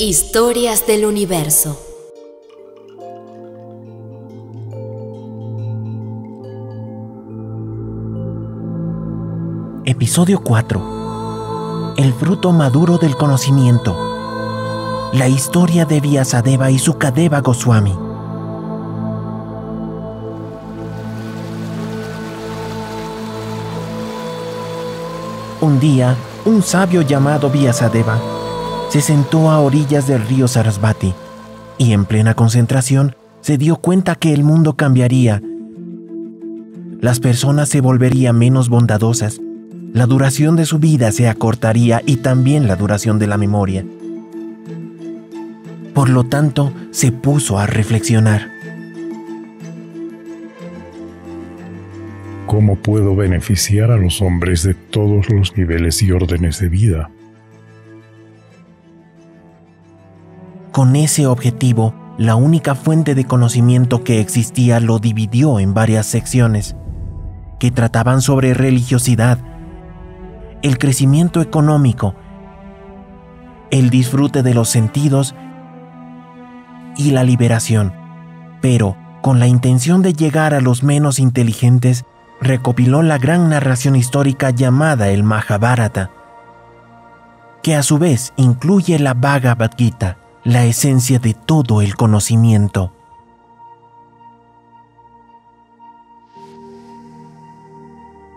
Historias del universo. Episodio 4. El fruto maduro del conocimiento. La historia de Vyasadeva y Sukadeva Goswami. Un día, un sabio llamado Vyasadeva se sentó a orillas del río Sarasvati y en plena concentración se dio cuenta que el mundo cambiaría. Las personas se volverían menos bondadosas, la duración de su vida se acortaría y también la duración de la memoria. Por lo tanto, se puso a reflexionar. ¿Cómo puedo beneficiar a los hombres de todos los niveles y órdenes de vida? Con ese objetivo, la única fuente de conocimiento que existía lo dividió en varias secciones, que trataban sobre religiosidad, el crecimiento económico, el disfrute de los sentidos y la liberación. Pero, con la intención de llegar a los menos inteligentes, recopiló la gran narración histórica llamada el Mahabharata, que a su vez incluye la Bhagavad Gita, la esencia de todo el conocimiento.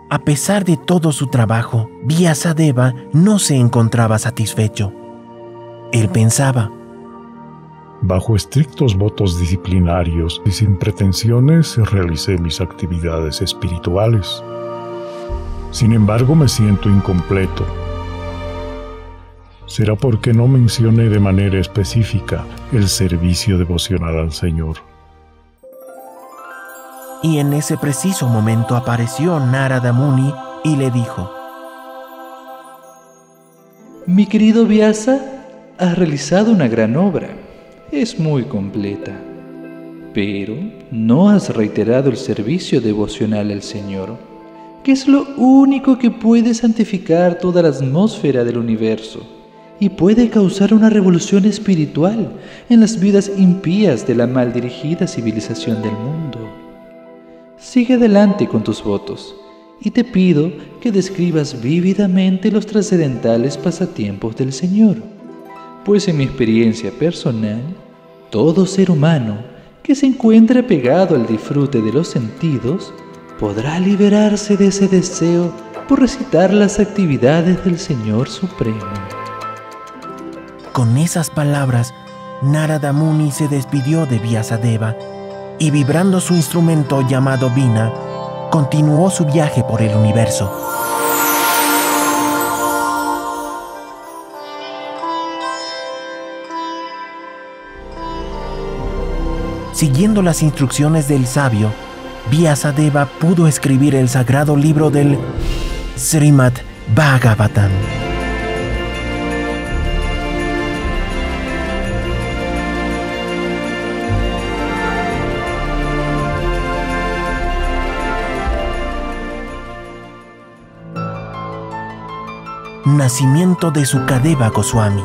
A pesar de todo su trabajo, Vyasadeva no se encontraba satisfecho. Él pensaba: bajo estrictos votos disciplinarios y sin pretensiones realicé mis actividades espirituales. Sin embargo, me siento incompleto. ¿Será porque no mencioné de manera específica el servicio devocional al Señor? Y en ese preciso momento apareció Narada Muni y le dijo: Mi querido Vyasa, has realizado una gran obra. Es muy completa, pero no has reiterado el servicio devocional al Señor, que es lo único que puede santificar toda la atmósfera del universo y puede causar una revolución espiritual en las vidas impías de la mal dirigida civilización del mundo. Sigue adelante con tus votos y te pido que describas vívidamente los trascendentales pasatiempos del Señor. Pues en mi experiencia personal, todo ser humano que se encuentre pegado al disfrute de los sentidos podrá liberarse de ese deseo por recitar las actividades del Señor Supremo. Con esas palabras, Narada Muni se despidió de Vyasadeva y, vibrando su instrumento llamado Vina, continuó su viaje por el universo. Siguiendo las instrucciones del sabio, Vyasadeva pudo escribir el sagrado libro del Srimad Bhagavatam. Nacimiento de Sukadeva Goswami.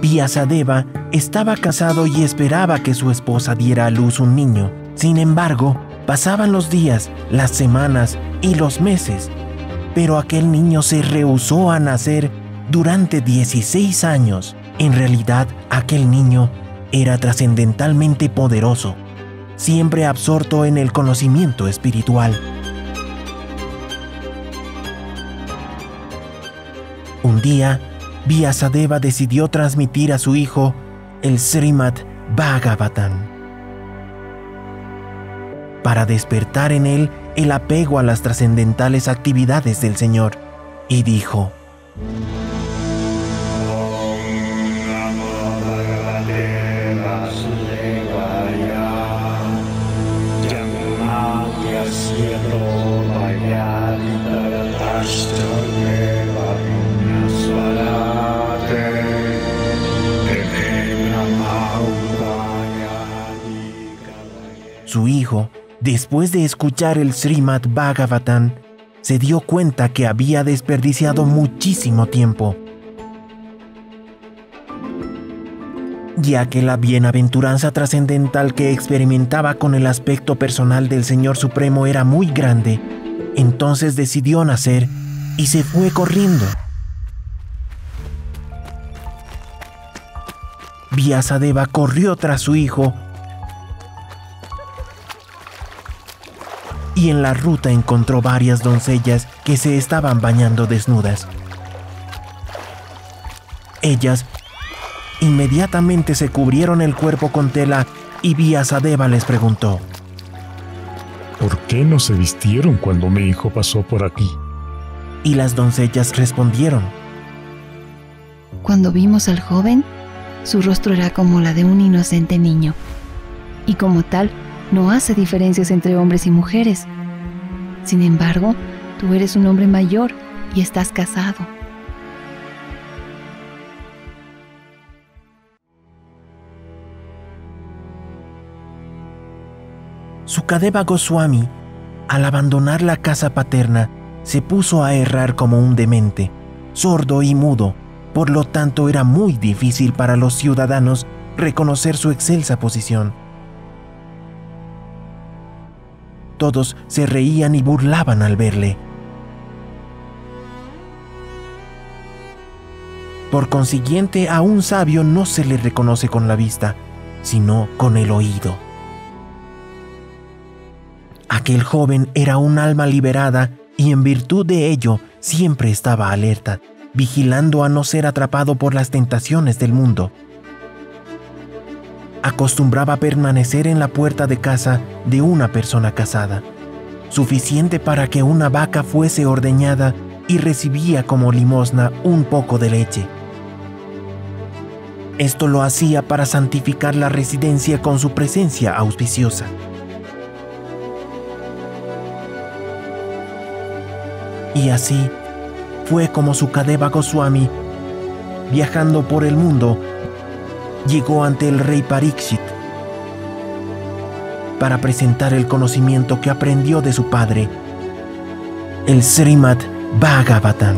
Vyasadeva estaba casado y esperaba que su esposa diera a luz un niño. Sin embargo, pasaban los días, las semanas y los meses, pero aquel niño se rehusó a nacer durante 16 años. En realidad, aquel niño era trascendentalmente poderoso, siempre absorto en el conocimiento espiritual. Un día, Vyasadeva decidió transmitir a su hijo el Srimad Bhagavatam para despertar en él el apego a las trascendentales actividades del Señor, y dijo: Su hijo, después de escuchar el Srimad Bhagavatam, se dio cuenta que había desperdiciado muchísimo tiempo, ya que la bienaventuranza trascendental que experimentaba con el aspecto personal del Señor Supremo era muy grande. Entonces decidió nacer y se fue corriendo. Vyasadeva corrió tras su hijo y en la ruta encontró varias doncellas que se estaban bañando desnudas. Ellas inmediatamente se cubrieron el cuerpo con tela y Vyasadeva les preguntó: ¿por qué no se vistieron cuando mi hijo pasó por aquí? Y las doncellas respondieron: cuando vimos al joven, su rostro era como la de un inocente niño, y como tal, no hace diferencias entre hombres y mujeres. Sin embargo, tú eres un hombre mayor y estás casado. Sukadeva Goswami, al abandonar la casa paterna, se puso a errar como un demente, sordo y mudo. Por lo tanto, era muy difícil para los ciudadanos reconocer su excelsa posición. Todos se reían y burlaban al verle. Por consiguiente, a un sabio no se le reconoce con la vista, sino con el oído. Aquel joven era un alma liberada y en virtud de ello siempre estaba alerta, vigilando a no ser atrapado por las tentaciones del mundo. Acostumbraba permanecer en la puerta de casa de una persona casada, suficiente para que una vaca fuese ordeñada, y recibía como limosna un poco de leche. Esto lo hacía para santificar la residencia con su presencia auspiciosa. Y así fue como Sukadeva Goswami, viajando por el mundo, llegó ante el rey Parikshit para presentar el conocimiento que aprendió de su padre, el Srimad Bhagavatam.